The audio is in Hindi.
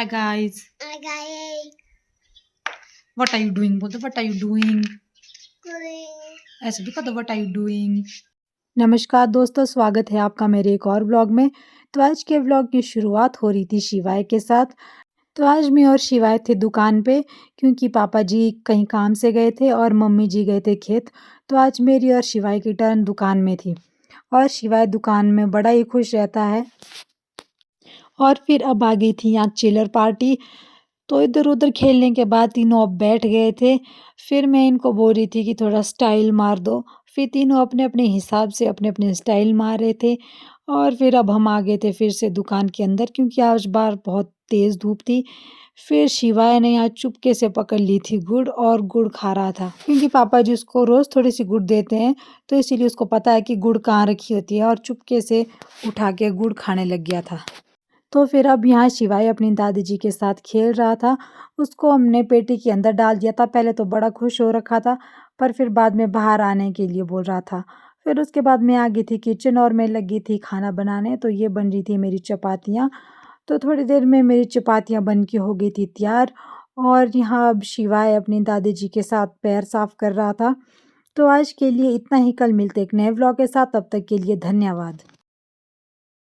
Hi guys, I got a what are you doing? बोल दो what are you doing? green. ऐसे भी कह दो what are you doing? नमस्कार दोस्तों, स्वागत है आपका मेरे एक और ब्लॉग में। तो आज के ब्लॉग की शुरुआत हो रही थी शिवाय के साथ। तो आज मैं और शिवाय थे दुकान पे, क्योंकि पापा जी कहीं काम से गए थे और मम्मी जी गए थे खेत। तो आज मेरी और शिवाय की टर्न दुकान में थी और शिवाय दुकान में बड़ा ही खुश रहता है। और फिर अब आ गई थी यहाँ चिलर पार्टी। तो इधर-उधर खेलने के बाद तीनों अब बैठ गए थे। फिर मैं इनको बोल रही थी कि थोड़ा स्टाइल मार दो। फिर तीनों अपने-अपने हिसाब से अपने-अपने स्टाइल मार रहे थे। और फिर अब हम आ गए थे फिर से दुकान के अंदर, क्योंकि आज बाहर बहुत तेज़ धूप थी। फिर शिवाय ने यहाँ चुपके से पकड़ ली थी गुड़ और गुड़ खा रहा था, क्योंकि पापा जी उसको रोज़ थोड़ी-सी गुड़ देते हैं, तो इसीलिए उसको पता है कि गुड़ कहाँ रखी होती है, और चुपके से उठा के गुड़ खाने लग गया था। तो फिर अब यहाँ शिवाय अपनी दादी जी के साथ खेल रहा था। उसको हमने पेटी के अंदर डाल दिया था। पहले तो बड़ा खुश हो रखा था, पर फिर बाद में बाहर आने के लिए बोल रहा था। फिर उसके बाद मैं आ गई थी किचन और मैं लगी थी खाना बनाने। तो ये बन रही थी मेरी चपातियाँ। तो थोड़ी देर में मेरी चपातियाँ बन के हो गई थी तैयार। और यहाँ अब शिवाय अपनी दादी जी के साथ पैर साफ कर रहा था। तो आज के लिए इतना ही। कल मिलते एक नए व्लॉग के साथ। तब तक के लिए धन्यवाद।